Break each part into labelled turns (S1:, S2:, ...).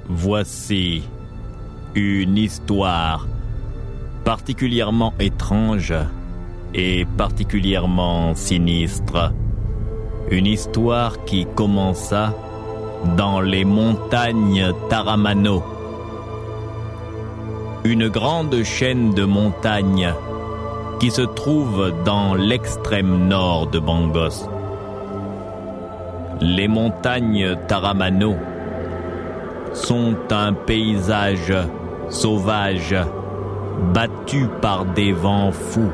S1: Voici une histoire particulièrement étrange et particulièrement sinistre. Une histoire qui commença dans les montagnes Taramano. Une grande chaîne de montagnes qui se trouve dans l'extrême nord de Bangos. Les montagnes Taramano sont un paysage sauvage battu par des vents fous.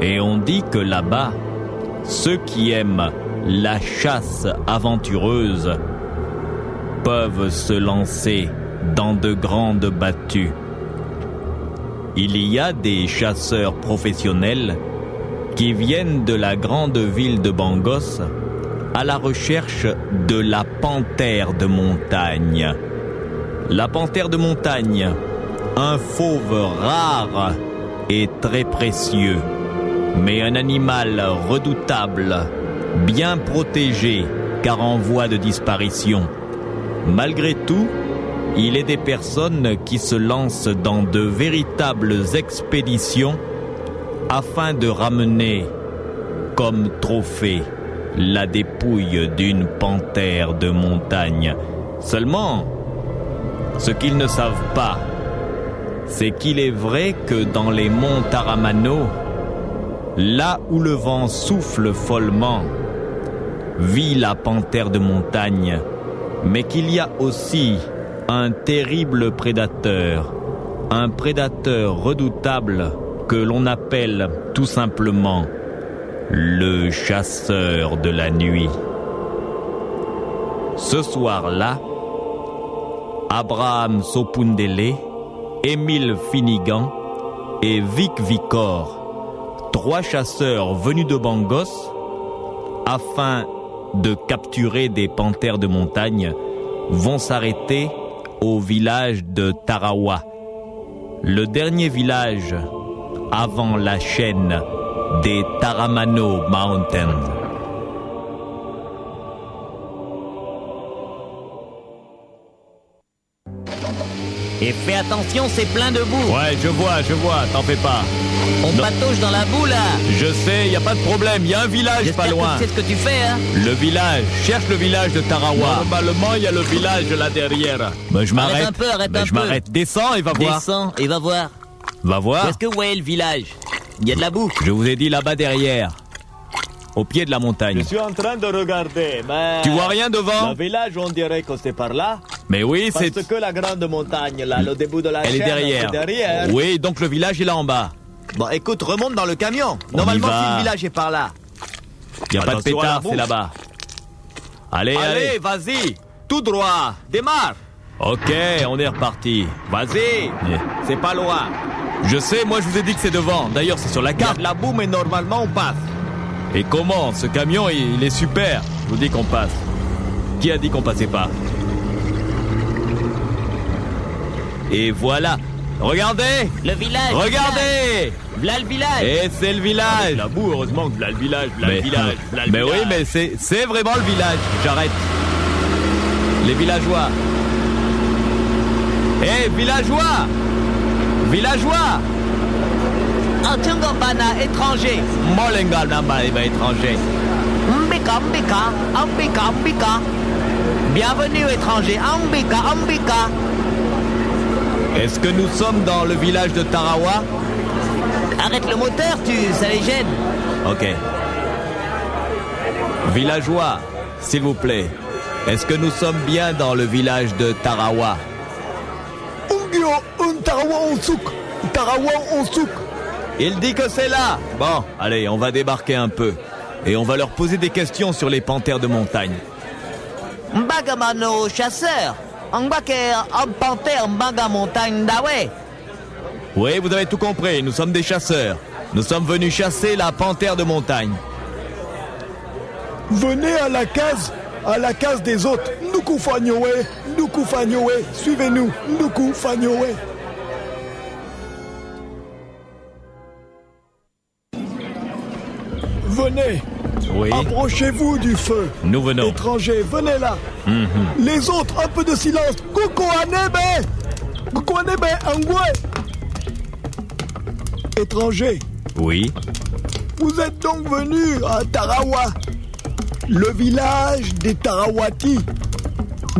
S1: Et on dit que là-bas, ceux qui aiment la chasse aventureuse peuvent se lancer dans de grandes battues. Il y a des chasseurs professionnels qui viennent de la grande ville de Bangos à la recherche de la panthère de montagne. La panthère de montagne, un fauve rare et très précieux, mais un animal redoutable, bien protégé car en voie de disparition. Malgré tout, il est des personnes qui se lancent dans de véritables expéditions afin de ramener comme trophée la dépouille d'une panthère de montagne. Seulement, ce qu'ils ne savent pas, c'est qu'il est vrai que dans les monts Taramano, là où le vent souffle follement, vit la panthère de montagne, mais qu'il y a aussi un terrible prédateur, un prédateur redoutable que l'on appelle tout simplement le chasseur de la nuit. Ce soir-là, Abraham Sopundele, Émile Finnegan et Vic Vicor, 3 chasseurs venus de Bangos, afin de capturer des panthères de montagne, vont s'arrêter au village de Tarawa, le dernier village avant la chaîne des Taramano Mountains.
S2: Et fais attention, c'est plein de boue.
S1: Ouais, je vois, t'en fais pas.
S2: On patauge dans la boue, là.
S1: Je sais, y a pas de problème, y a un village pas loin.
S2: C'est ce que tu fais, hein.
S1: Le village, cherche le village de Tarawa. Normalement, il y a le village là derrière. Ben, je m'arrête.
S2: Arrête un peu.
S1: Je m'arrête. Descends et va voir.
S2: Descends et va voir.
S1: Va voir.
S2: Où est-ce que vous voyez le village? Il y a de la boue.
S1: Je vous ai dit là-bas derrière. Au pied de la montagne.
S3: Je suis en train de regarder, mais...
S1: Tu vois rien devant?
S3: Le village, on dirait que c'est par là.
S1: Mais oui, c'est...
S3: Parce que la grande montagne, là, le début de la chaîne,
S1: elle est derrière. Oui, donc le village est là en bas.
S3: Bon, écoute, remonte dans le camion. Normalement, si le village est par là.
S1: Y a pas de pétard, c'est là-bas. Allez,
S3: vas-y. Tout droit. Démarre.
S1: Ok, on est reparti.
S3: Vas-y.
S1: Yeah.
S3: C'est pas loin.
S1: Je sais, moi je vous ai dit que c'est devant. D'ailleurs, c'est sur la
S3: Il y a
S1: carte.
S3: de la boue, mais normalement, on passe.
S1: Et comment? Ce camion, il est super. Je vous dis qu'on passe. Qui a dit qu'on passait pas? Et voilà. Regardez!
S2: Le village.
S1: Regardez!
S2: V'là le village.
S1: Et c'est le village.
S3: La boue, heureusement que là le village,
S1: Mais oui, mais c'est vraiment le village. J'arrête. Les villageois. Eh, villageois! Villageois!
S2: Antungambana, étranger.
S1: Molenga Namba, étranger.
S2: Mbika. Bienvenue, étranger. Mbika.
S1: Est-ce que nous sommes dans le village de Tarawa?
S2: Arrête le moteur, ça les gêne.
S1: Ok. Villageois, s'il vous plaît, est-ce que nous sommes bien dans le village de Tarawa? Il dit que c'est là. Bon, allez, on va débarquer un peu. Et on va leur poser des questions sur les panthères de montagne.
S2: Mbagamano, chasseur. Mbake, panthère, mbaga montagne dawe.
S1: Oui, vous avez tout compris, nous sommes des chasseurs. Nous sommes venus chasser la panthère de montagne.
S4: Venez à la case des autres. Nuku Fanyowe, suivez-nous, Nuku Fanyowe.
S1: Oui.
S4: Approchez-vous du feu.
S1: Nous venons.
S4: Étrangers, venez là. Les autres, un peu de silence. Coucou Anebe. Coucou Anebe, Angwe. Étrangers,
S1: Oui.
S4: vous êtes donc venus à Tarawa, le village des Tarawati.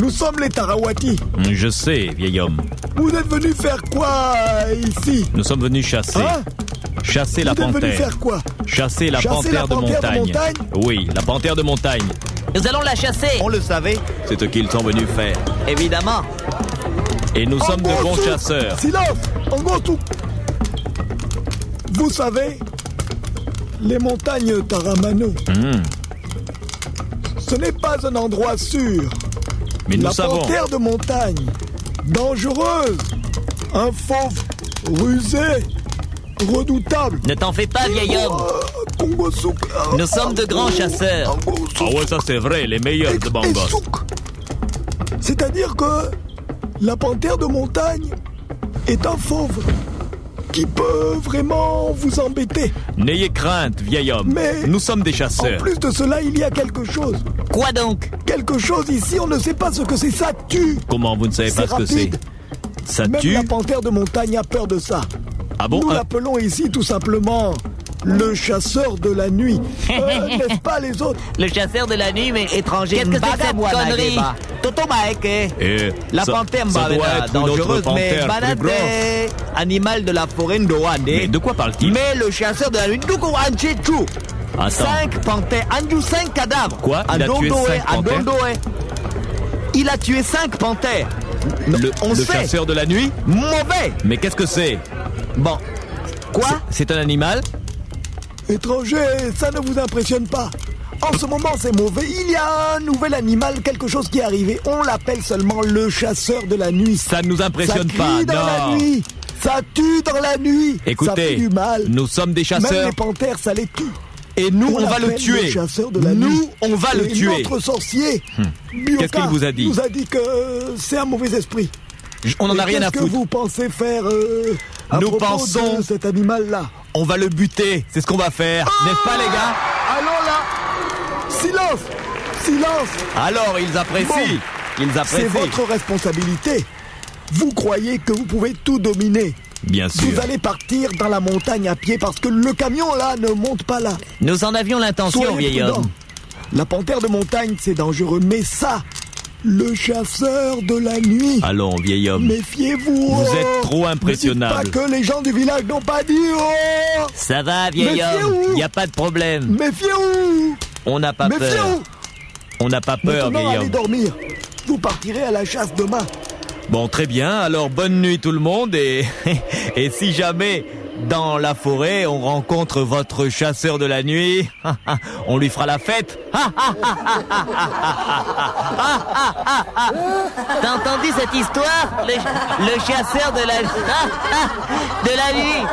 S4: Nous sommes les Tarawati.
S1: Je sais, vieil homme.
S4: Vous êtes venus faire quoi ici?
S1: Nous sommes venus chasser.
S4: Hein?
S1: Chasser la
S4: Vous êtes venus
S1: panthère.
S4: faire quoi?
S1: Chasser la
S4: Chasser
S1: panthère
S4: la
S1: de
S4: panthère de
S1: montagne.
S4: montagne?
S1: Oui, la panthère de montagne.
S2: Nous allons la chasser.
S3: On le savait.
S1: C'est ce qu'ils sont venus faire.
S2: Évidemment.
S1: Et nous sommes de bons
S4: Angosu,
S1: chasseurs.
S4: Silence, Angosu. Vous savez, les montagnes Taramano, ce n'est pas un endroit sûr.
S1: Mais nous
S4: La
S1: savons.
S4: panthère de montagne, dangereuse, un fauve rusé, redoutable.
S2: Ne t'en fais pas, vieil homme.
S4: Kongosu,
S2: Nous sommes de grands chasseurs.
S1: Ah ouais, ça c'est vrai, les meilleurs de Bangos.
S4: C'est-à-dire que la panthère de montagne est un fauve qui peut vraiment vous embêter.
S1: N'ayez crainte, vieil homme.
S4: Mais
S1: Nous sommes des
S4: En
S1: chasseurs.
S4: plus de cela, il y a quelque chose.
S2: Quoi donc?
S4: Quelque chose ici, on ne sait pas ce que c'est. Ça tue.
S1: Comment vous ne savez pas
S4: C'est
S1: ce que c'est?
S4: rapide.
S1: Ça
S4: Même
S1: tue?
S4: la panthère de montagne a peur de ça.
S1: Ah bon?
S4: Nous
S1: Ah,
S4: l'appelons ici tout simplement le chasseur de la nuit. N'est-ce pas les autres?
S2: Le chasseur de la nuit, mais étranger. Qu'est-ce que c'est que cette connerie?
S3: Toto Maeke.
S1: et
S3: La
S1: ça-
S3: panthère
S1: ça doit
S3: mbavena,
S1: être une autre
S3: dangereuse, mais
S1: panthère
S3: banane
S1: plus grosse.
S3: animal de la forêt d'Oane.
S1: Mais de quoi parle-t-il?
S3: Mais le chasseur de la nuit, Duko Anchichu.
S1: Attends.
S3: 5 panthères, Anju 5 cadavres.
S1: Quoi? Il a tué 5 panthères?
S3: Il a tué 5 panthères. On
S1: Le
S3: sait.
S1: chasseur de la nuit?
S3: Mauvais.
S1: Mais qu'est-ce que c'est?
S3: Bon. Quoi?
S1: C'est un animal?
S4: Étranger, ça ne vous impressionne pas. En ce moment, c'est mauvais. Il y a un nouvel animal, quelque chose qui est arrivé. On l'appelle seulement le chasseur de la nuit.
S1: Ça ne nous
S4: Ça
S1: impressionne
S4: crie
S1: pas,
S4: dans la
S1: non.
S4: nuit. Ça tue dans la nuit. Ça fait
S1: Écoutez,
S4: du mal.
S1: nous sommes des
S4: Même
S1: chasseurs
S4: les panthères, ça les tue.
S1: et nous, on va le
S4: l'appelle
S1: tuer.
S4: chasseur de la
S1: Nous,
S4: nuit.
S1: on va le
S4: Et
S1: tuer.
S4: Notre sorcier, Bioka,
S1: Qu'est-ce qu'il vous a dit?
S4: nous a dit que c'est un mauvais esprit.
S1: On n'en a
S4: Et
S1: rien à
S4: qu'est-ce que
S1: foutre.
S4: vous pensez faire à
S1: Nous
S4: propos
S1: pensons-
S4: de cet animal-là?
S1: On va le buter. C'est ce qu'on va faire. N'est-ce pas, les gars?
S4: Allons là. Silence. Silence.
S1: Alors, ils apprécient.
S4: Bon.
S1: Ils
S4: C'est
S1: apprécient.
S4: votre responsabilité. Vous croyez que vous pouvez tout dominer.
S1: Bien sûr.
S4: Vous allez partir dans la montagne à pied parce que le camion là ne monte pas là.
S2: Nous en avions l'intention,
S4: Soyez
S2: vieil
S4: prudent.
S2: homme.
S4: La panthère de montagne, c'est dangereux. Mais ça, le chasseur de la nuit,
S1: Allons, vieil homme.
S4: méfiez-vous.
S1: Vous
S4: oh.
S1: êtes trop impressionnable.
S4: Ne dites pas que les gens du village n'ont pas dit. Oh.
S2: Ça va, vieil
S4: Méfiez-vous.
S2: homme. Y a pas de problème.
S4: Méfiez-vous.
S1: On n'a pas peur.
S4: Méfiez-vous.
S1: On n'a pas peur,
S4: Maintenant,
S1: vieil
S4: allez
S1: homme.
S4: dormir. Vous partirez à la chasse demain.
S1: Bon, très bien. Alors, bonne nuit tout le monde. Et, et si jamais, dans la forêt, on rencontre votre chasseur de la nuit, on lui fera la fête.
S2: T'as entendu cette histoire? Le chasseur de la nuit.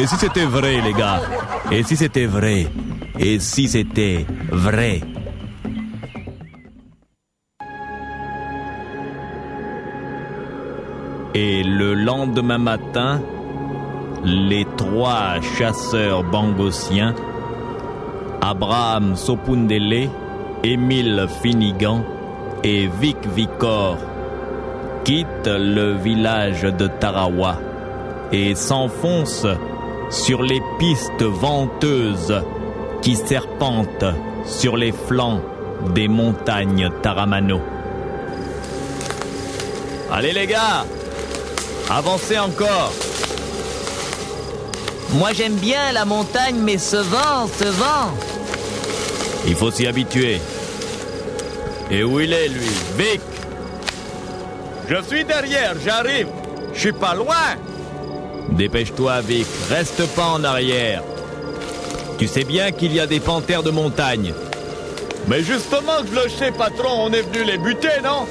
S1: Et si c'était vrai, les gars? Et si c'était vrai? Et si c'était vrai? Et le lendemain matin, les 3 chasseurs bangosiens, Abraham Sopundele, Émile Finnegan et Vic Vicor, quittent le village de Tarawa et s'enfoncent sur les pistes venteuses qui serpentent sur les flancs des montagnes Taramano. Allez les gars, avancez encore.
S2: Moi, j'aime bien la montagne, mais ce vent.
S1: Il faut s'y habituer. Et où il est, lui? Vic! Je suis derrière, j'arrive. Je suis pas loin. Dépêche-toi, Vic. Reste pas en arrière. Tu sais bien qu'il y a des panthères de montagne. Mais justement, je le sais, patron. On est venu les buter, non?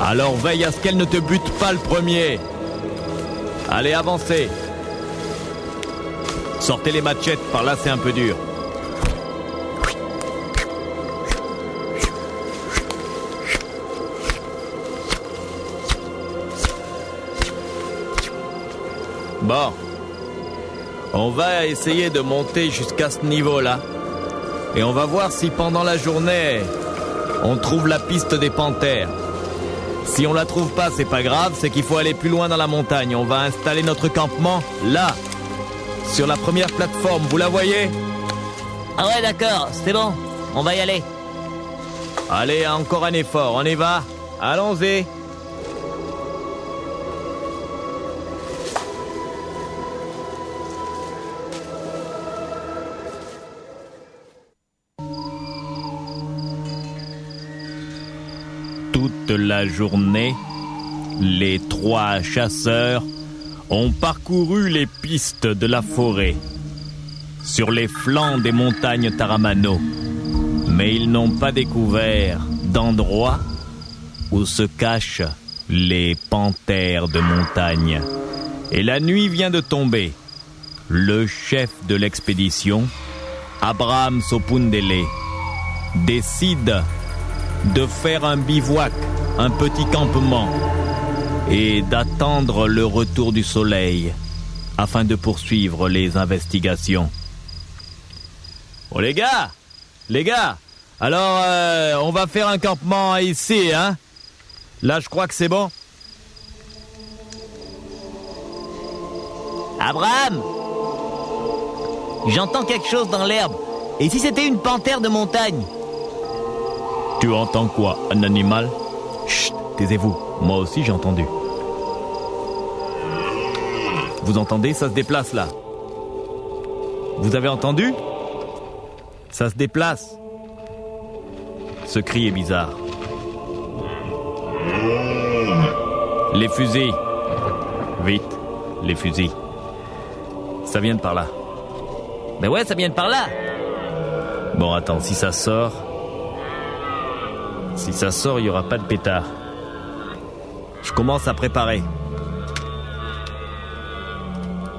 S1: Alors veille à ce qu'elles ne te butent pas le premier. Allez, avancez. Sortez les machettes, par là c'est un peu dur. Bon. On va essayer de monter jusqu'à ce niveau-là. Et on va voir si pendant la journée, on trouve la piste des panthères. Si on la trouve pas, c'est pas grave, c'est qu'il faut aller plus loin dans la montagne. On va installer notre campement là, sur la première plateforme. Vous la voyez?
S2: Ah ouais, d'accord, c'est bon. On va y aller.
S1: Allez, encore un effort, on y va. Allons-y. Toute la journée, les 3 chasseurs ont parcouru les pistes de la forêt, sur les flancs des montagnes Taramano. Mais ils n'ont pas découvert d'endroit où se cachent les panthères de montagne. Et la nuit vient de tomber. Le chef de l'expédition, Abraham Sopundele, décide de faire un bivouac, un petit campement, et d'attendre le retour du soleil afin de poursuivre les investigations. Oh les gars, alors on va faire un campement ici, hein? Là, je crois que c'est bon.
S2: Abraham! J'entends quelque chose dans l'herbe. Et si c'était une panthère de montagne?
S1: Tu entends quoi? Un animal? Chut, taisez-vous. Moi aussi, j'ai entendu. Vous entendez? Ça se déplace, là. Vous avez entendu? Ça se déplace. Ce cri est bizarre. Les fusils. Vite, les fusils. Ça vient de par là.
S2: Ben ouais, ça vient de par là.
S1: Bon, attends, si ça sort, il n'y aura pas de pétard. Je commence à préparer.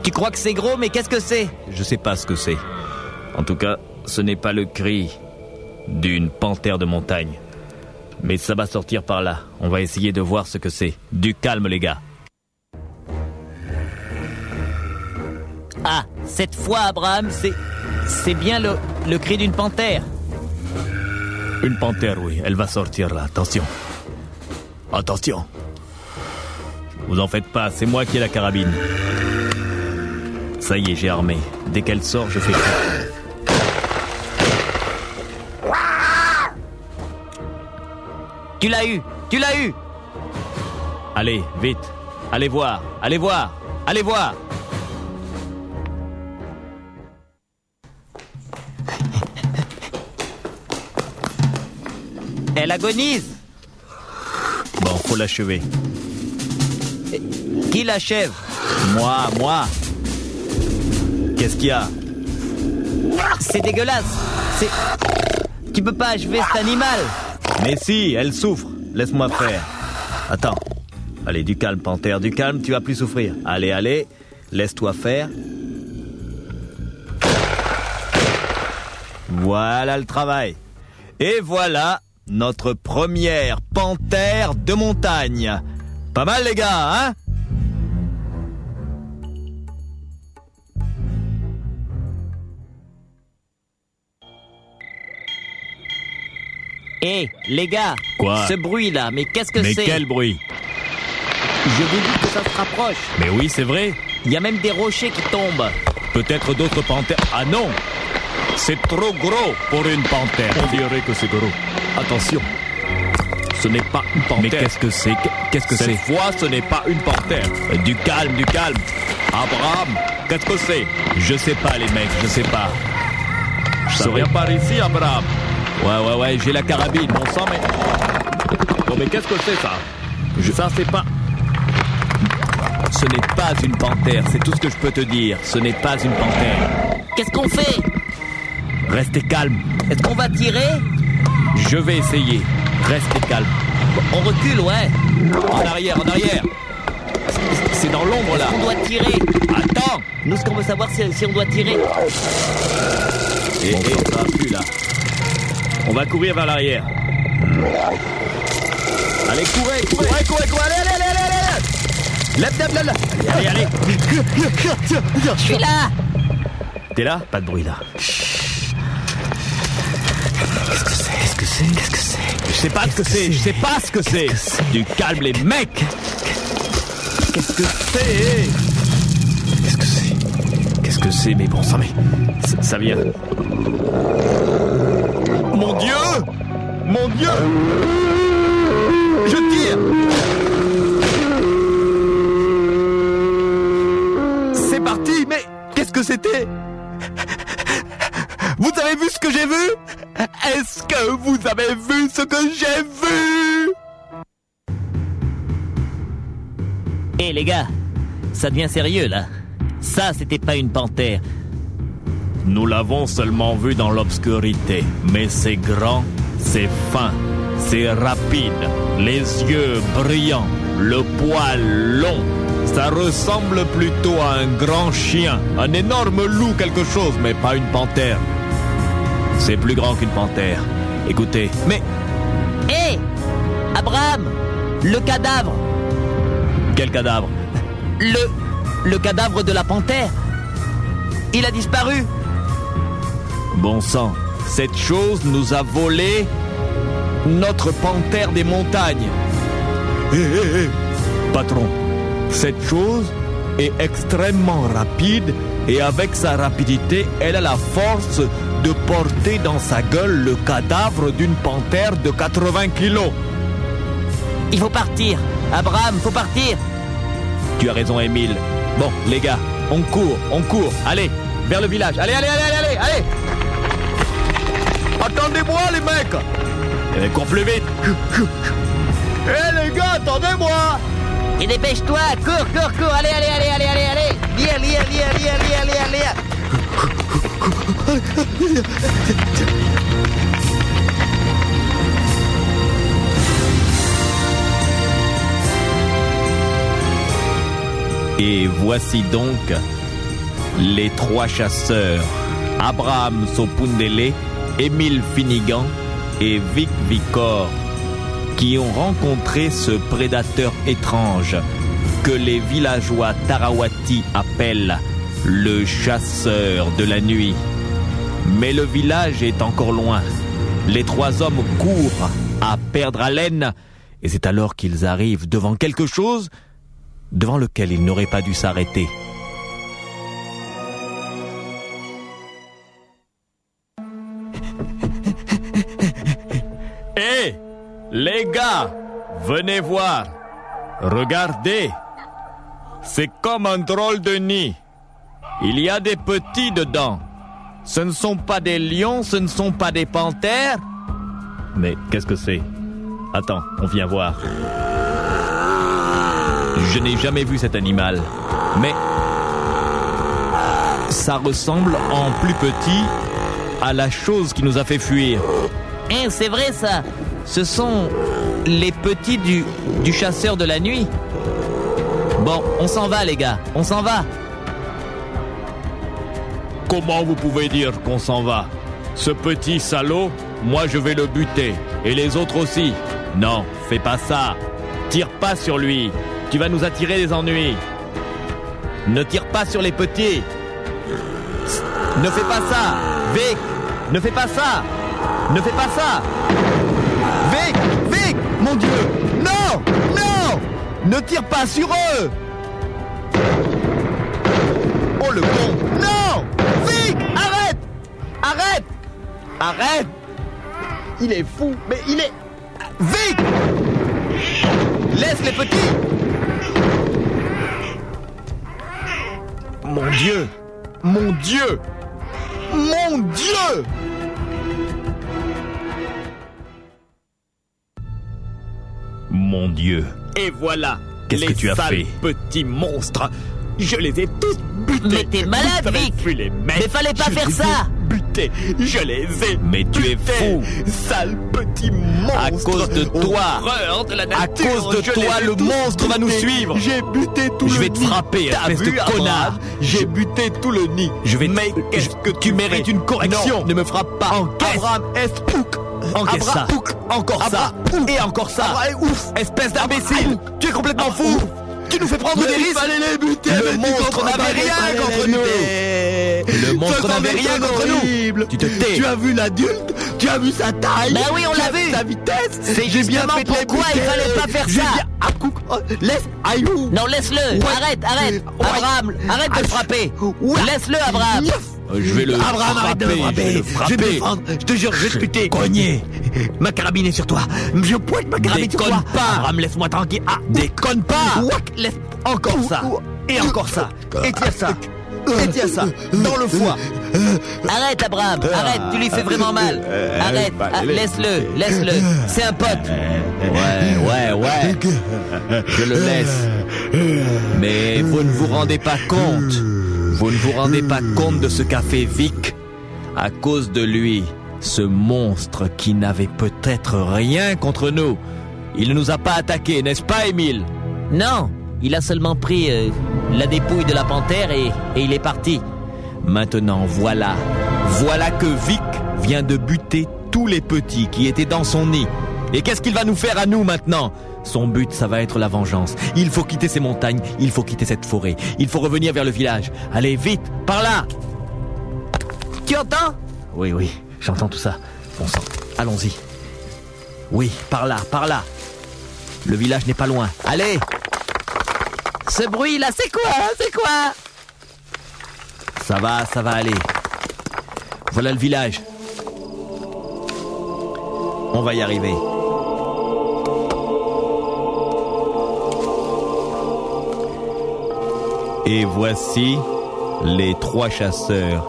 S2: Tu crois que c'est gros, mais qu'est-ce que c'est?
S1: Je sais pas ce que c'est. En tout cas, ce n'est pas le cri d'une panthère de montagne. Mais ça va sortir par là. On va essayer de voir ce que c'est. Du calme, les gars.
S2: Ah, cette fois, Abraham, c'est bien le cri d'une panthère.
S1: Une panthère, oui. Elle va sortir là. Attention. Attention. Vous en faites pas, c'est moi qui ai la carabine. Ça y est, j'ai armé. Dès qu'elle sort, je fais tout.
S2: Tu l'as eu.
S1: Allez, vite. Allez voir.
S2: Elle agonise.
S1: Bon, faut l'achever.
S2: Qui l'achève?
S1: Moi. Qu'est-ce qu'il y a?
S2: C'est dégueulasse. Tu peux pas achever cet animal.
S1: Mais si, elle souffre. Laisse-moi faire. Attends. Allez, du calme, panthère, du calme, tu vas plus souffrir. Allez, laisse-toi faire. Voilà le travail. Et voilà notre première panthère de montagne. Pas mal, les gars, hein?
S2: Hé, les gars.
S1: Quoi?
S2: Ce bruit-là, mais qu'est-ce que c'est?
S1: Mais quel bruit?
S2: Je vous dis que ça se rapproche.
S1: Mais oui, c'est vrai.
S2: Il y a même des rochers qui tombent.
S1: Peut-être d'autres panthères. Ah non! C'est trop gros pour une panthère. On dirait que c'est gros. Attention. Ce n'est pas une panthère. Mais qu'est-ce que c'est? Cette fois, ce n'est pas une panthère. Du calme. Abraham, qu'est-ce que c'est? Je sais pas, les mecs, je sais pas. Ça vient par ici, Abraham. Ouais, j'ai la carabine, bon sang, mais... Bon, mais qu'est-ce que c'est, ça? Ça, c'est pas... Ce n'est pas une panthère, c'est tout ce que je peux te dire. Ce n'est pas une panthère.
S2: Qu'est-ce qu'on fait?
S1: Restez calme.
S2: Est-ce qu'on va tirer?
S1: Je vais essayer. Restez calme.
S2: On recule, ouais.
S1: En arrière. C'est dans l'ombre, là.
S2: On doit tirer.
S1: Attends.
S2: Nous, ce qu'on veut savoir, c'est si on doit tirer.
S1: Ça va plus, là. On va courir vers l'arrière. Allez, courez. Allez. Allez.
S2: Je suis là.
S1: T'es là? Pas de bruit, là. Qu'est-ce que c'est? Je sais pas ce que c'est. Je sais pas ce que c'est. Du calme, les mecs. Qu'est-ce que c'est? Qu'est-ce que c'est? Mais bon sang, mais ça vient. Mon Dieu! Mon Dieu! Je tire! C'est parti, mais qu'est-ce que c'était? Vous avez vu ce que j'ai vu? Est-ce que vous avez vu ce que j'ai vu?
S2: Hé les gars, ça devient sérieux là. Ça, c'était pas une panthère.
S1: Nous l'avons seulement vu dans l'obscurité, mais c'est grand, c'est fin, c'est rapide, les yeux brillants, le poil long. Ça ressemble plutôt à un grand chien, un énorme loup quelque chose, mais pas une panthère. C'est plus grand qu'une panthère. Écoutez, mais...
S2: Hé Abraham, le cadavre.
S1: Quel cadavre?
S2: Le cadavre de la panthère. Il a disparu.
S1: Bon sang, cette chose nous a volé notre panthère des montagnes. Hé, patron, cette chose est extrêmement rapide et avec sa rapidité, elle a la force de porter dans sa gueule le cadavre d'une panthère de 80 kilos.
S2: Il faut partir. Abraham, faut partir.
S1: Tu as raison, Émile. Bon, les gars, on court. Allez, vers le village. Allez. Attendez-moi, les mecs. Cours plus vite. Les gars, attendez-moi.
S2: Et dépêche-toi, cours. Allez. Lire.
S1: Et voici donc les trois chasseurs, Abraham Sopundele, Émile Finnegan et Vic Vicor, qui ont rencontré ce prédateur étrange que les villageois Tarawati appellent le chasseur de la nuit. Mais le village est encore loin. Les trois hommes courent à perdre haleine et c'est alors qu'ils arrivent devant quelque chose devant lequel ils n'auraient pas dû s'arrêter. Hé, les gars, venez voir. Regardez. C'est comme un drôle de nid. Il y a des petits dedans. Ce ne sont pas des lions, ce ne sont pas des panthères. Mais qu'est-ce que c'est? Attends, on vient voir. Je n'ai jamais vu cet animal, mais ça ressemble en plus petit à la chose qui nous a fait fuir.
S2: C'est vrai ça. Ce sont les petits du chasseur de la nuit. Bon, on s'en va les gars, on s'en va.
S1: Comment vous pouvez dire qu'on s'en va? Ce petit salaud, moi je vais le buter. Et les autres aussi. Non, fais pas ça. Tire pas sur lui. Tu vas nous attirer des ennuis. Ne tire pas sur les petits. Ne fais pas ça. Vic, ne fais pas ça. Ne fais pas ça. Vic, mon Dieu. Non. Ne tire pas sur eux. Oh le con. Non. Vic, arrête. Il est fou, mais il est... Vic. Laisse les petits. Mon Dieu. Mon Dieu. Et voilà. Qu'est-ce que tu as fait? Petits monstres. Je les ai tous butés.
S2: Mais t'es malade, Vic. Mais fallait pas faire ça.
S1: Butés. Je les ai. Mais tu es fou. Sale petit monstre. À cause de toi. Horreur de la nature. À cause de toi, le monstre va nous suivre. J'ai buté tout le nid. Je vais te frapper, espèce de connard. J'ai buté tout le nid. Mais qu'est-ce que tu mérites une correction? Non, ne me frappe pas. Abraham Espouk. Encaisse ça. Encore ça. Et encore ça. Ouf. Espèce d'imbécile. Tu es complètement fou. Tu nous fais prendre des risques. Il fallait les buter. Le monstre n'avait rien contre nous. Le monstre n'avait rien contre nous.
S3: horrible.
S1: Tu te tais.
S3: Tu as vu l'adulte? Tu as vu sa taille?
S2: Ben oui, on
S3: Tu
S2: l'a
S3: as
S2: vu.
S3: sa vitesse?
S2: C'est
S3: J'ai bien
S2: justement
S3: fait de les
S2: pourquoi il
S3: buter.
S2: fallait pas faire
S3: J'ai
S2: ça.
S3: bien- Ah, oh, laisse, Ayou.
S2: Non, laisse-le.
S3: Ouais.
S2: Arrête.
S3: Ouais.
S2: Abraham, arrête de le frapper.
S3: Ouais.
S2: Laisse-le, Abraham.
S1: Je vais le
S3: Abraham, arrête de me
S1: frapper.
S3: frapper.
S1: Je vais le
S3: Je vais
S1: frapper.
S3: me défendre. Je te jure, je vais te buter. Cogné. Ma carabine est sur toi. Je pointe ma carabine sur toi.
S1: Déconne pas.
S3: Abraham, laisse-moi tranquille. Ah,
S1: Déconne pas.
S3: Ouac, laisse encore ça. Et encore ça. Et tiens ça. Et tiens ça. Dans le foie.
S2: Arrête, Abraham. Arrête, tu lui fais vraiment mal. Arrête. Laisse-le. C'est un pote.
S1: Ouais. Je le laisse. Mais vous ne vous rendez pas compte. Vous ne vous rendez pas compte de ce qu'a fait Vic. À cause de lui, ce monstre qui n'avait peut-être rien contre nous. Il ne nous a pas attaqués, n'est-ce pas, Émile?
S2: Non, il a seulement pris la dépouille de la panthère et il est parti.
S1: Maintenant, voilà que Vic vient de buter tous les petits qui étaient dans son nid. Et qu'est-ce qu'il va nous faire à nous maintenant? Son but, ça va être la vengeance. Il faut quitter ces montagnes, il faut quitter cette forêt. Il faut revenir vers le village. Allez, vite, par là!
S2: Tu entends?
S1: Oui, j'entends tout ça. Bon sang, allons-y. Oui, par là. Le village n'est pas loin. Allez!
S2: Ce bruit là, c'est quoi?
S1: Ça va aller. Voilà le village. On va y arriver. Et voici les 3 chasseurs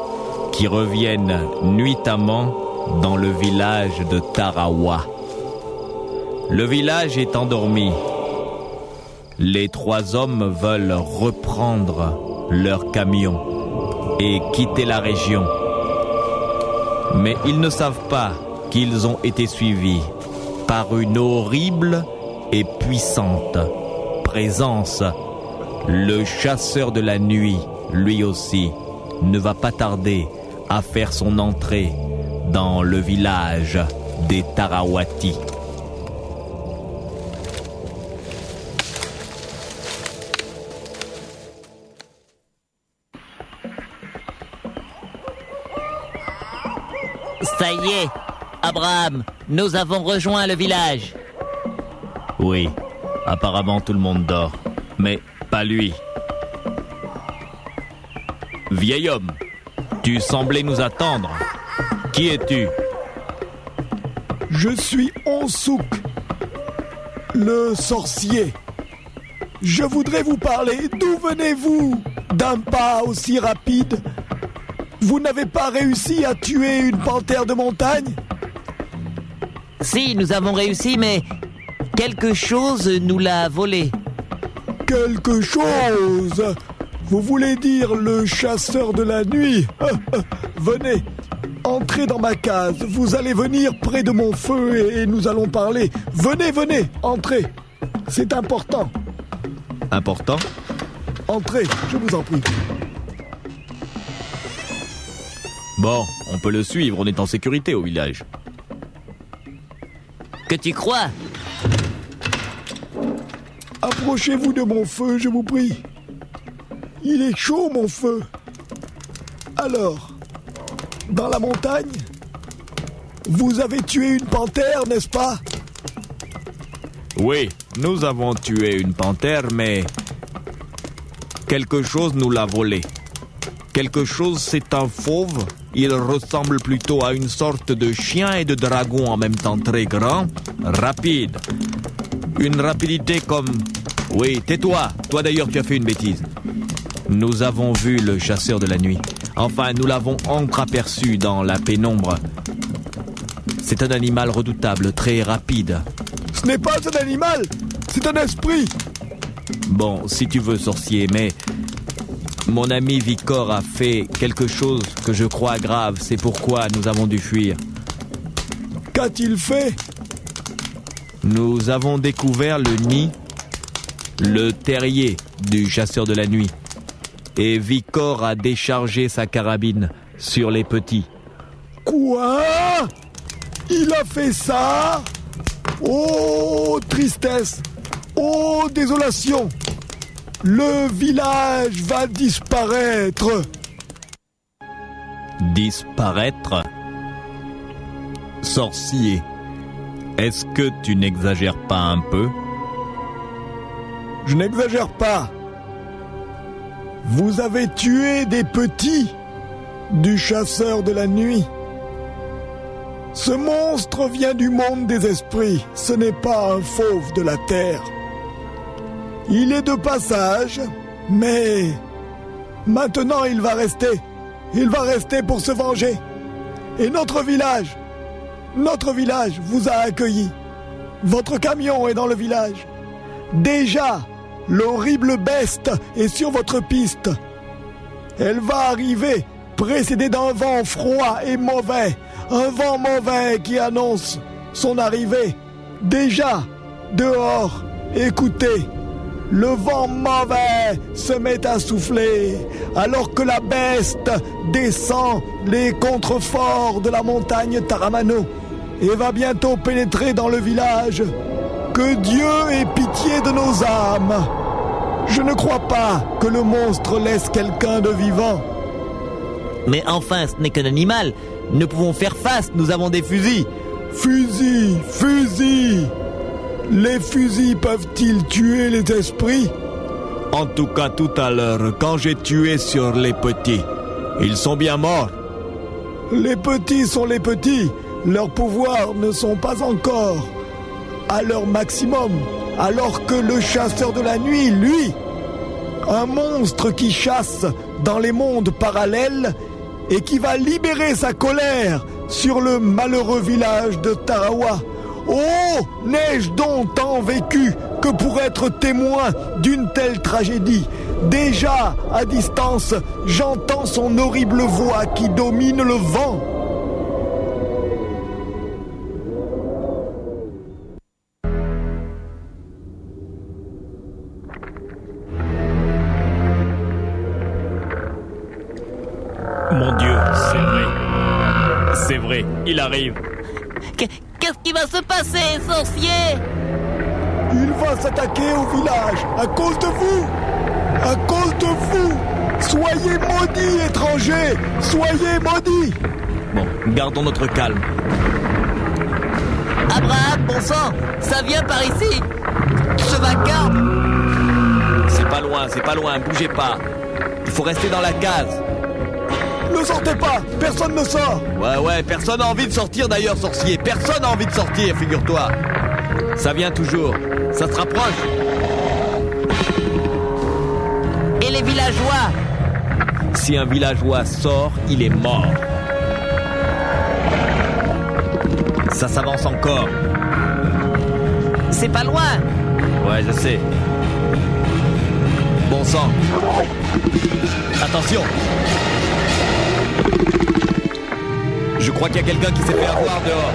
S1: qui reviennent nuitamment dans le village de Tarawa. Le village est endormi. Les 3 hommes veulent reprendre leur camion et quitter la région. Mais ils ne savent pas qu'ils ont été suivis par une horrible et puissante présence. Le chasseur de la nuit, lui aussi, ne va pas tarder à faire son entrée dans le village des Tarawati.
S2: Ça y est, Abraham, nous avons rejoint le village.
S1: Oui, apparemment tout le monde dort, mais pas lui. Vieil homme, tu semblais nous attendre. Qui es-tu?
S4: Je suis Onsouk, le sorcier. Je voudrais vous parler. D'où venez-vous? D'un pas aussi rapide? Vous n'avez pas réussi à tuer une panthère de montagne?
S2: Si, nous avons réussi, mais quelque chose nous l'a volé.
S4: Quelque chose? Vous voulez dire le chasseur de la nuit? Venez, entrez dans ma case. Vous allez venir près de mon feu et nous allons parler. Venez, entrez. C'est important.
S1: Important?
S4: Entrez, je vous en prie.
S1: Bon, on peut le suivre, on est en sécurité au village.
S2: Que tu crois?
S4: Approchez-vous de mon feu, je vous prie. Il est chaud, mon feu. Alors, dans la montagne, vous avez tué une panthère, n'est-ce pas?
S1: Oui, nous avons tué une panthère, mais quelque chose nous l'a volé. Quelque chose, c'est un fauve. Il ressemble plutôt à une sorte de chien et de dragon en même temps, très grand, rapide. Une rapidité comme... Oui, tais-toi. Toi d'ailleurs, tu as fait une bêtise. Nous avons vu le chasseur de la nuit. Enfin, nous l'avons entreaperçu dans la pénombre. C'est un animal redoutable, très rapide.
S4: Ce n'est pas un animal, c'est un esprit.
S1: Bon, si tu veux, sorcier, mais... Mon ami Vicor a fait quelque chose que je crois grave. C'est pourquoi nous avons dû fuir.
S4: Qu'a-t-il fait?
S1: Nous avons découvert le nid, le terrier du chasseur de la nuit. Et Vicor a déchargé sa carabine sur les petits.
S4: Quoi? Il a fait ça? Oh, tristesse! Oh, désolation! Le village va disparaître!
S1: Disparaître? Sorcier, est-ce que tu n'exagères pas un peu?
S4: Je n'exagère pas. Vous avez tué des petits du chasseur de la nuit. Ce monstre vient du monde des esprits. Ce n'est pas un fauve de la terre. Il est de passage, mais maintenant il va rester. Il va rester pour se venger. Et notre village vous a accueillis. Votre camion est dans le village. Déjà, l'horrible bête est sur votre piste. Elle va arriver, précédée d'un vent froid et mauvais. Un vent mauvais qui annonce son arrivée. Déjà, dehors, écoutez. Le vent mauvais se met à souffler alors que la bête descend les contreforts de la montagne Taramano et va bientôt pénétrer dans le village. Que Dieu ait pitié de nos âmes. Je ne crois pas que le monstre laisse quelqu'un de vivant.
S2: Mais enfin, ce n'est qu'un animal. Nous pouvons faire face, nous avons des fusils.
S4: Fusils. Les fusils peuvent-ils tuer les esprits?
S1: En tout cas, tout à l'heure, quand j'ai tué sur les petits, ils sont bien morts.
S4: Les petits sont les petits. Leurs pouvoirs ne sont pas encore à leur maximum. Alors que le chasseur de la nuit, lui, un monstre qui chasse dans les mondes parallèles et qui va libérer sa colère sur le malheureux village de Tarawa. Oh, n'ai-je donc tant vécu que pour être témoin d'une telle tragédie? Déjà, à distance, j'entends son horrible voix qui domine le vent.
S1: Mon Dieu, c'est vrai. C'est vrai, il arrive.
S2: Qu'est-ce qui va se passer, sorcier?
S4: Il va s'attaquer au village à cause de vous. À cause de vous. Soyez maudits, étrangers. Soyez maudits.
S1: Bon, gardons notre calme.
S2: Abraham, bon sang, ça vient par ici. Ce vacarme.
S1: C'est pas loin, bougez pas. Il faut rester dans la case.
S4: Ne sortez pas, personne ne sort.
S1: Ouais, personne n'a envie de sortir d'ailleurs, sorcier. Personne n'a envie de sortir, figure-toi. Ça vient toujours, ça se rapproche.
S2: Et les villageois?
S1: Si un villageois sort, il est mort. Ça s'avance encore.
S2: C'est pas loin.
S1: Ouais, je sais. Bon sang. Attention. Je crois qu'il y a quelqu'un qui s'est fait avoir dehors.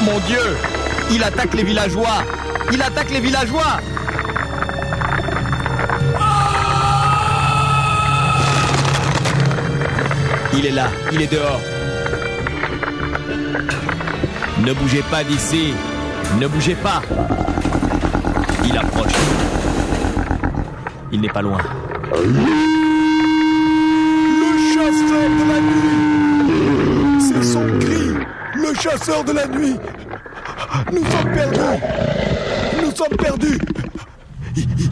S1: Mon Dieu, il attaque les villageois. Il est là, il est dehors. Ne bougez pas d'ici. Ne bougez pas. Il approche. Il n'est pas loin.
S4: Le chasseur de la nuit. C'est son cri. Le chasseur de la nuit. Nous sommes perdus.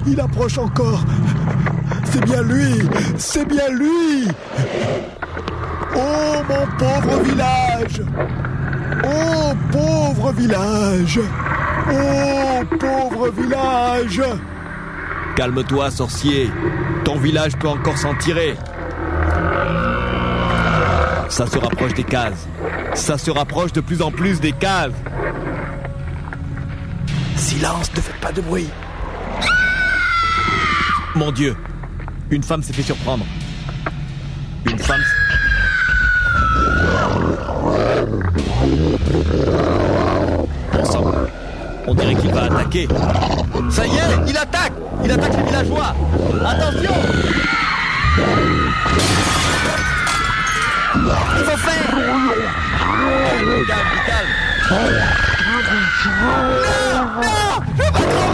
S4: Il approche encore. C'est bien lui. Oh, mon pauvre village. Oh, pauvre village.
S1: Calme-toi, sorcier. Ton village peut encore s'en tirer. Ça se rapproche des cases. Ça se rapproche de plus en plus des cases.
S4: Silence, ne faites pas de bruit.
S1: Mon Dieu, une femme s'est fait surprendre. Une femme... Bon sang, on dirait qu'il va attaquer. Ça y est, il attaque les villageois. Attention.
S2: Il faut faire.
S1: Calme.
S2: Non, je vais crever.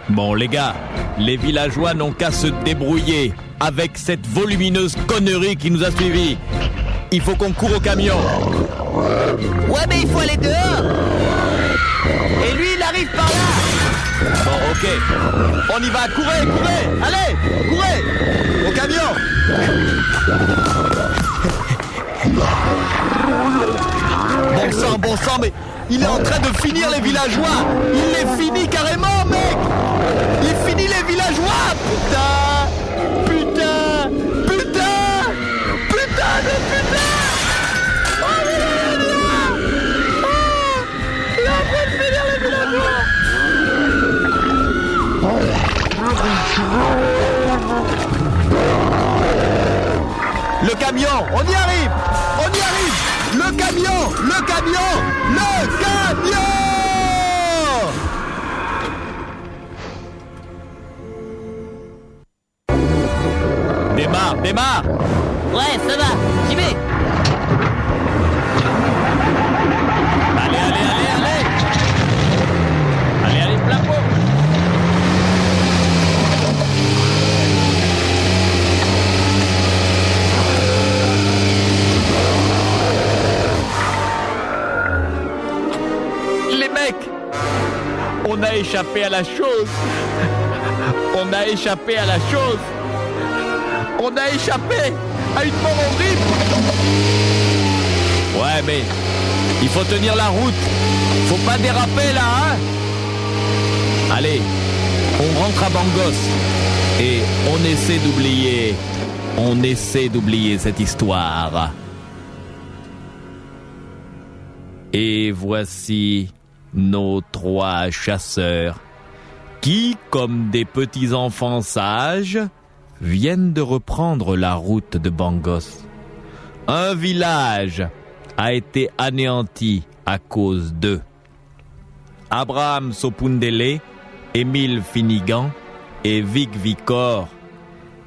S1: Bon les gars, les villageois n'ont qu'à se débrouiller avec cette volumineuse connerie qui nous a suivis. Il faut qu'on court au camion.
S2: Ouais, mais il faut aller dehors. Et lui, il arrive par là.
S1: Bon, ok. On y va, courez, courez. Allez, courez. Au camion. Bon sang, mais il est en train de finir les villageois. Il les finit carrément, mec. Il finit les villageois. Putain de putain. Oh, il est en train de finir les villageois. Le camion, on y arrive. Le camion. Démarre.
S2: Ouais, ça va, j'y vais.
S1: Allez, plein pot. Les mecs, on a échappé à la chose. On a échappé à une mort horrible. Ouais, mais il faut tenir la route. Faut pas déraper là, hein. Allez, on rentre à Bangos et on essaie d'oublier cette histoire. Et voici nos 3 chasseurs qui, comme des petits enfants sages, viennent de reprendre la route de Bangos. Un village a été anéanti à cause d'eux. Abraham Sopundele, Émile Finnegan et Vic Vicor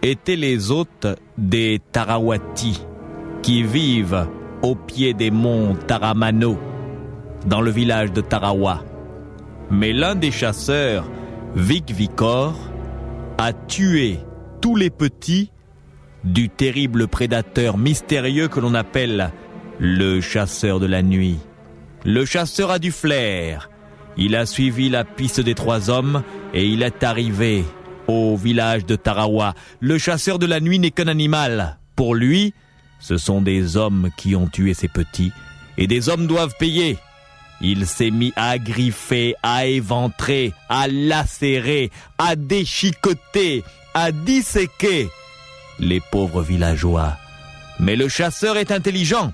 S1: étaient les hôtes des Tarawati qui vivent au pied des monts Taramano, dans le village de Tarawa. Mais l'un des chasseurs, Vic Vicor, a tué tous les petits du terrible prédateur mystérieux que l'on appelle le chasseur de la nuit. Le chasseur a du flair. Il a suivi la piste des 3 hommes et il est arrivé au village de Tarawa. Le chasseur de la nuit n'est qu'un animal. Pour lui, ce sont des hommes qui ont tué ses petits et des hommes doivent payer. Il s'est mis à griffer, à éventrer, à lacérer, à déchiqueter, à disséquer les pauvres villageois. Mais le chasseur est intelligent.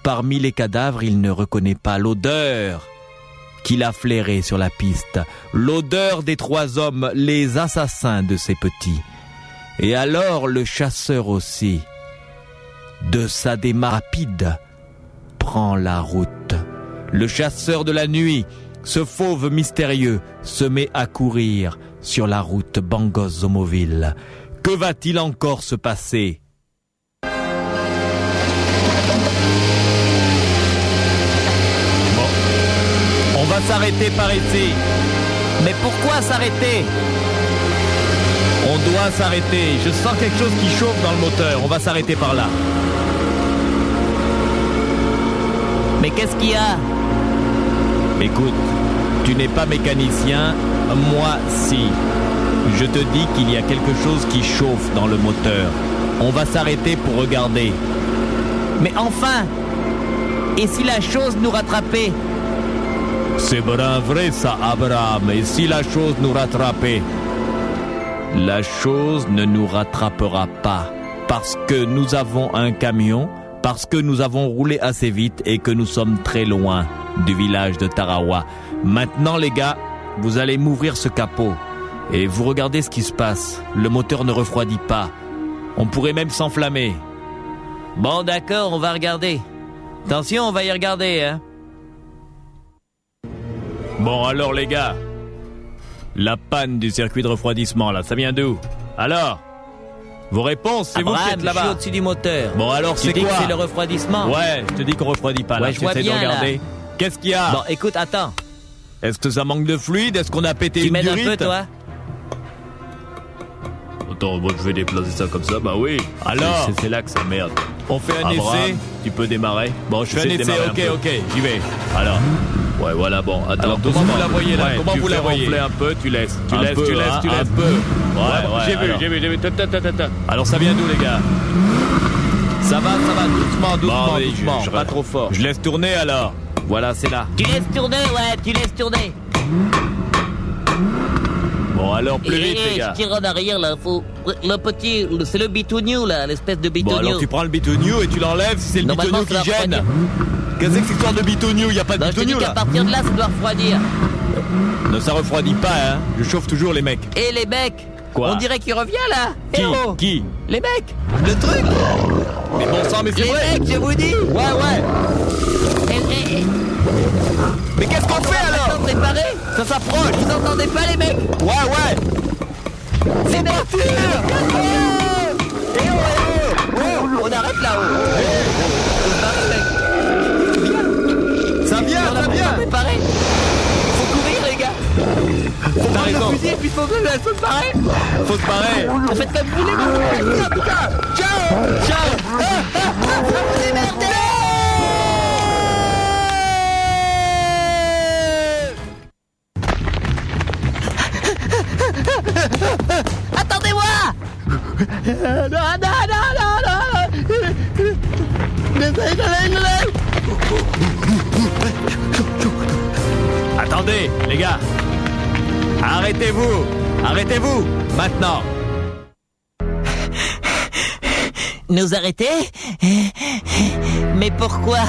S1: Parmi les cadavres, il ne reconnaît pas l'odeur qu'il a flairée sur la piste, l'odeur des 3 hommes, les assassins de ses petits. Et alors le chasseur aussi, de sa démarche rapide, prend la route. Le chasseur de la nuit, ce fauve mystérieux, se met à courir sur la route Bangos-Zomoville. Que va-t-il encore se passer ? Bon, on va s'arrêter par ici.
S2: Mais pourquoi s'arrêter?
S1: On doit s'arrêter. Je sens quelque chose qui chauffe dans le moteur. On va s'arrêter par là.
S2: Mais qu'est-ce qu'il y a?
S1: Écoute, tu n'es pas mécanicien, moi si. Je te dis qu'il y a quelque chose qui chauffe dans le moteur. On va s'arrêter pour regarder.
S2: Mais enfin! Et si la chose nous rattrapait?
S1: C'est bien vrai ça, Abraham. Et si la chose nous rattrapait? La chose ne nous rattrapera pas. Parce que nous avons un camion, parce que nous avons roulé assez vite et que nous sommes très loin du village de Tarawa. Maintenant les gars, vous allez m'ouvrir ce capot. Et vous regardez ce qui se passe. Le moteur ne refroidit pas. On pourrait même s'enflammer.
S2: Bon d'accord, on va regarder. Attention, on va y regarder, hein.
S1: Bon alors les gars, la panne du circuit de refroidissement là, ça vient d'où? Alors, Vos réponses, c'est vous qui
S2: Abraham,
S1: êtes
S2: je suis
S1: là-bas.
S2: au-dessus du moteur.
S1: Bon, alors
S2: Tu
S1: c'est
S2: dis
S1: quoi?
S2: que c'est le refroidissement.
S1: Ouais, je te dis qu'on refroidit pas. Là,
S2: Ouais, je vois
S1: j'essaie de
S2: bien, là.
S1: regarder. Qu'est-ce qu'il y a?
S2: Bon, écoute, attends.
S1: Est-ce que ça manque de fluide? Est-ce qu'on a pété
S2: Tu
S1: une
S2: m'aides un
S1: durite?
S2: peu, toi?
S1: Attends, moi je vais déplacer ça comme ça, bah oui. Alors, c'est là que ça merde. On fait un essai. Tu peux démarrer. Bon, je fais un essai. Ok, j'y vais. Alors. Ouais, voilà, bon. Attends, alors, comment vous la voyez là? Comment vous la voyez? Tu fais un peu, tu laisses. Tu laisses. Un peu. Ouais, j'ai vu. Alors, ça vient d'où, les gars? Ça va, doucement. Pas trop fort. Je laisse tourner alors. Voilà, c'est là.
S2: Tu laisses tourner.
S1: Bon, alors, plus vite, les gars.
S2: Je tire en arrière, là. Faut... Le petit... C'est le bitonio, là. L'espèce de bitonio.
S1: Bon, alors, tu prends le bitonio et tu l'enlèves si c'est le
S2: Normalement,
S1: bitonio qui
S2: ça va
S1: gêne.
S2: refroidir.
S1: Qu'est-ce que c'est que cette histoire de bitonio? Y a pas de
S2: Non, je te dis
S1: bitonio,
S2: qu'à
S1: là.
S2: partir de là, ça doit refroidir.
S1: Non, ça refroidit pas, hein. Je chauffe toujours les mecs.
S2: Et les mecs?
S1: Quoi?
S2: On dirait qu'il revient, là.
S1: Qui?
S2: Les mecs?
S1: Le truc? Mais bon sang, mais c'est
S2: Les
S1: vrai.
S2: mecs, je vous dis.
S1: Ouais. Mais qu'est-ce qu'on fait alors?
S2: Préparés?
S1: Ça s'approche.
S2: Vous entendez pas, les mecs?
S1: Ouais.
S2: C'est parti. On arrête là-haut.
S1: Ça vient.
S2: Préparés. Faut courir, les gars.
S1: T'as raison.
S2: Fusil, et puis faut se parer.
S1: Faut se barrer.
S2: Faites comme vous voulez. Ciao. Vous démerdez. Attendez-moi.
S1: Attendez, les gars. Arrêtez-vous. Maintenant.
S2: Nous arrêter? Mais pourquoi?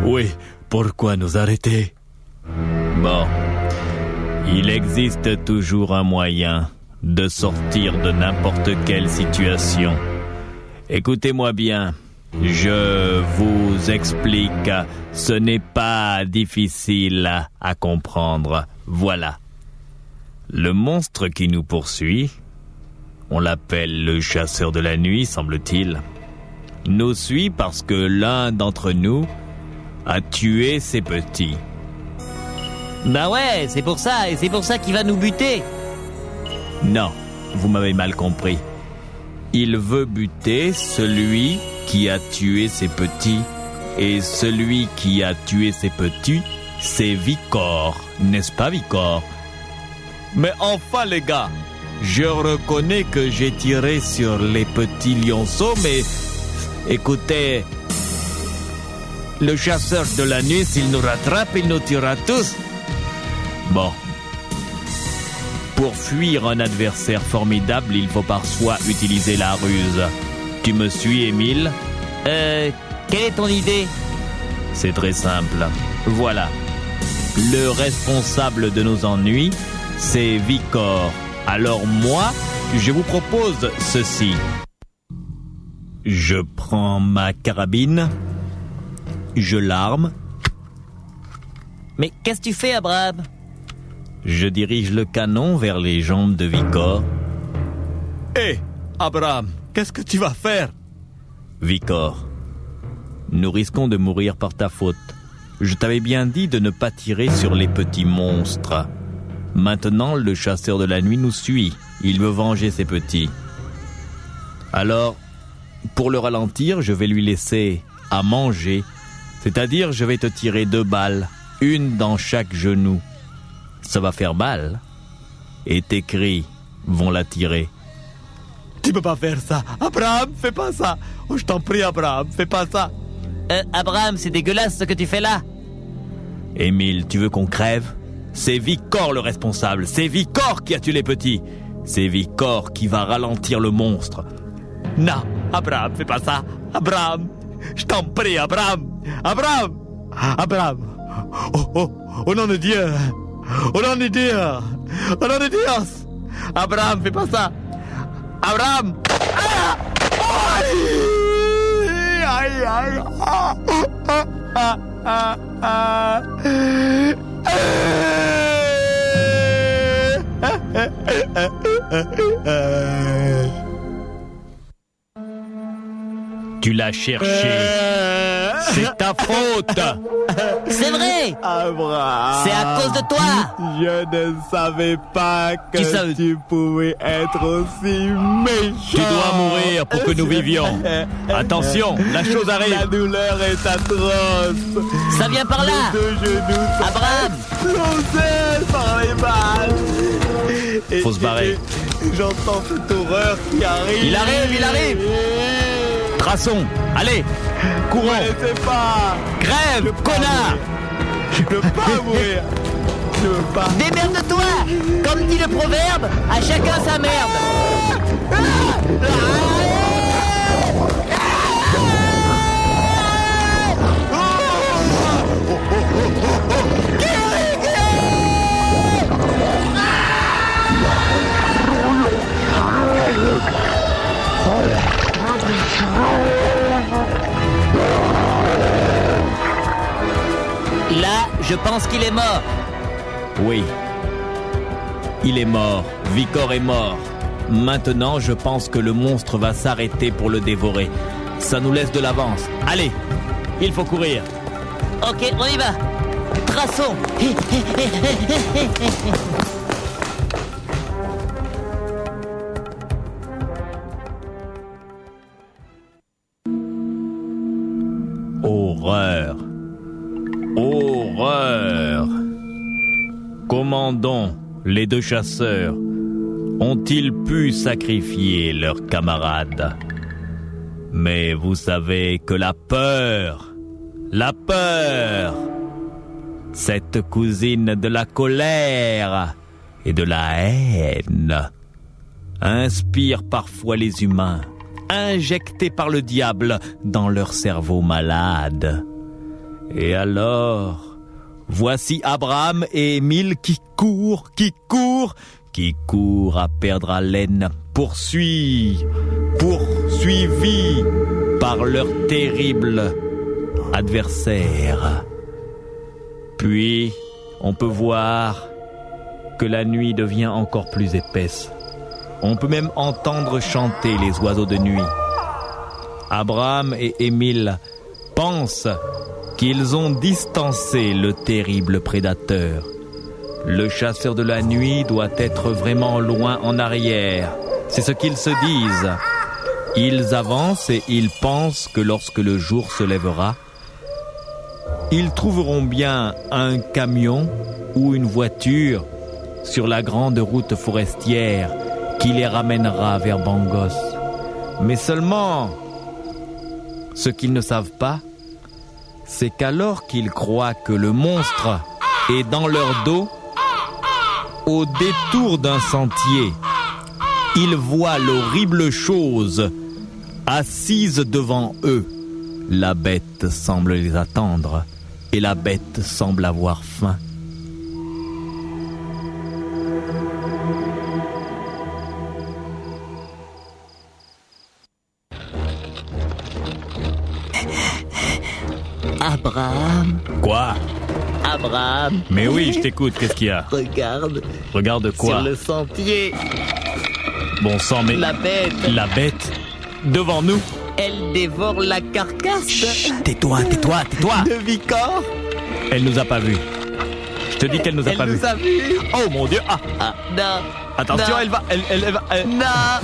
S1: Oui, pourquoi nous arrêter? Bon. Il existe toujours un moyen de sortir de n'importe quelle situation. Écoutez-moi bien. Je vous explique. Ce n'est pas difficile à comprendre. Voilà. Le monstre qui nous poursuit, on l'appelle le chasseur de la nuit, semble-t-il, nous suit parce que l'un d'entre nous a tué ses petits.
S2: Bah ouais, c'est pour ça, et c'est pour ça qu'il va nous buter.
S1: Non, vous m'avez mal compris. Il veut buter celui qui a tué ses petits. Et celui qui a tué ses petits, c'est Vicor, n'est-ce pas Vicor? Mais enfin les gars, je reconnais que j'ai tiré sur les petits lionceaux, mais écoutez, le chasseur de la nuit, s'il nous rattrape, il nous tuera tous. Bon. Pour fuir un adversaire formidable, il faut parfois utiliser la ruse. Tu me suis, Émile?
S2: Quelle est ton idée?
S1: C'est très simple. Voilà. Le responsable de nos ennuis, c'est Vicor. Alors moi, je vous propose ceci. Je prends ma carabine, je l'arme.
S2: Mais qu'est-ce que tu fais, Abraham?
S1: Je dirige le canon vers les jambes de Vicor. Hé, Abraham, qu'est-ce que tu vas faire? Vicor, nous risquons de mourir par ta faute. Je t'avais bien dit de ne pas tirer sur les petits monstres. Maintenant, le chasseur de la nuit nous suit. Il veut venger ses petits. Alors, pour le ralentir, je vais lui laisser à manger. C'est-à-dire, je vais te tirer 2 balles, une dans chaque genou. Ça va faire mal. Et tes cris vont l'attirer. Tu peux pas faire ça. Abraham, fais pas ça. Oh, je t'en prie, Abraham, fais pas ça.
S2: Abraham, c'est dégueulasse ce que tu fais là.
S1: Émile, tu veux qu'on crève? C'est Vicor le responsable. C'est Vicor qui a tué les petits. C'est Vicor qui va ralentir le monstre. Non, Abraham, fais pas ça. Abraham, je t'en prie, Abraham. Abraham. Abraham. Au nom de Dieu. Au nom de Dieu. Au nom de Dieu. Abraham, fais pas ça. Abraham. Ah! Aïe, aïe. Ah, ah, ah, ah, ah. Tu l'as cherché. C'est ta faute.
S2: C'est vrai.
S3: Abraham,
S2: C'est à cause de toi.
S3: je ne savais pas que tu pouvais être aussi méchant.
S1: Tu dois mourir pour que nous vivions. Attention, la chose arrive.
S3: La douleur est atroce.
S2: Ça vient par là.
S3: Les deux genoux sont
S2: Abraham.
S3: explosés par les balles. Et
S1: Faut se barrer.
S3: J'entends cette horreur qui arrive.
S1: Il arrive. Traçons. Allez, courons.
S3: Ne laissez pas.
S1: Crève, connard.
S3: Je ne veux pas mourir. Je veux pas.
S2: Démerde-toi. Comme dit le proverbe, à chacun sa merde. Là, je pense qu'il est mort.
S1: Oui. Il est mort. Vicor est mort. Maintenant, je pense que le monstre va s'arrêter pour le dévorer. Ça nous laisse de l'avance. Allez, il faut courir.
S2: Ok, on y va. Traçons.
S1: Horreur. Horreur. Comment donc les deux chasseurs ont-ils pu sacrifier leurs camarades? Mais vous savez que la peur, cette cousine de la colère et de la haine, inspire parfois les humains, injectés par le diable dans leur cerveau malade. Et alors, voici Abraham et Émile qui courent à perdre haleine, poursuivis par leur terrible adversaire. Puis, on peut voir que la nuit devient encore plus épaisse. On peut même entendre chanter les oiseaux de nuit. Abraham et Émile pensent qu'ils ont distancé le terrible prédateur. Le chasseur de la nuit doit être vraiment loin en arrière. C'est ce qu'ils se disent. Ils avancent et ils pensent que lorsque le jour se lèvera, ils trouveront bien un camion ou une voiture sur la grande route forestière qui les ramènera vers Bangos. Mais seulement, ce qu'ils ne savent pas, c'est qu'alors qu'ils croient que le monstre est dans leur dos, au détour d'un sentier, ils voient l'horrible chose assise devant eux. La bête semble les attendre et la bête semble avoir faim.
S2: Abraham.
S1: Quoi?
S2: Abraham.
S1: Mais oui, je t'écoute, qu'est-ce qu'il y a?
S2: Regarde.
S1: Regarde quoi?
S2: Sur le sentier.
S1: Bon sang, mais...
S2: La bête.
S1: La bête? Devant nous?
S2: Elle dévore la carcasse.
S1: Chut, tais-toi.
S2: De Vicor.
S1: Elle nous a pas vus. Je te dis qu'elle nous a pas vus.
S2: Elle nous a vus.
S1: Oh mon Dieu, ah!
S2: Non.
S1: Attention,
S2: Non.
S1: elle va...
S2: Non.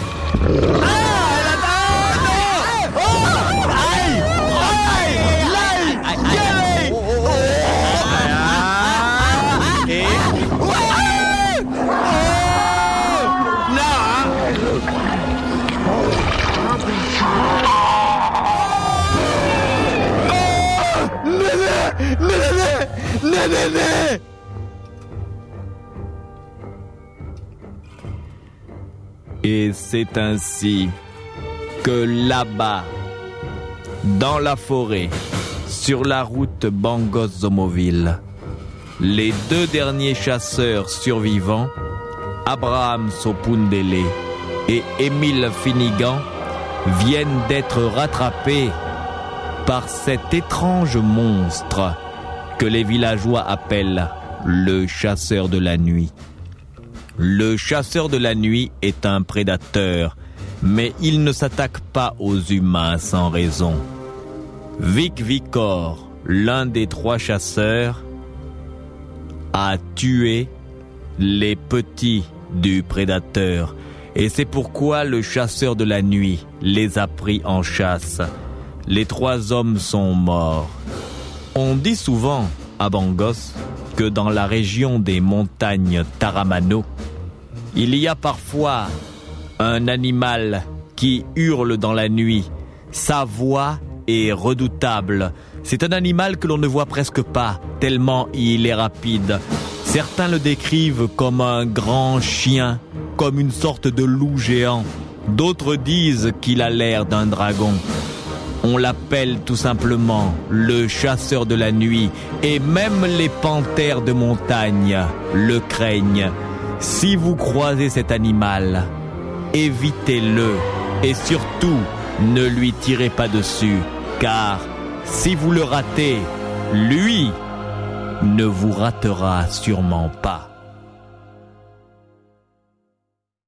S1: Et c'est ainsi que là-bas, dans la forêt, sur la route Bangos-Zomoville, les deux derniers chasseurs survivants, Abraham Sopundele et Émile Finnegan, viennent d'être rattrapés par cet étrange monstre que les villageois appellent le chasseur de la nuit. Le chasseur de la nuit est un prédateur mais il ne s'attaque pas aux humains sans raison. Vic Vicor, l'un des 3 chasseurs, a tué les petits du prédateur. Et c'est pourquoi le chasseur de la nuit les a pris en chasse. Les 3 hommes sont morts. On dit souvent à Bangos que dans la région des montagnes Taramano, il y a parfois un animal qui hurle dans la nuit. Sa voix est redoutable. C'est un animal que l'on ne voit presque pas, tellement il est rapide. Certains le décrivent comme un grand chien, comme une sorte de loup géant. D'autres disent qu'il a l'air d'un dragon. On l'appelle tout simplement le chasseur de la nuit, et même les panthères de montagne le craignent. Si vous croisez cet animal, évitez-le et surtout ne lui tirez pas dessus, car si vous le ratez, lui ne vous ratera sûrement pas.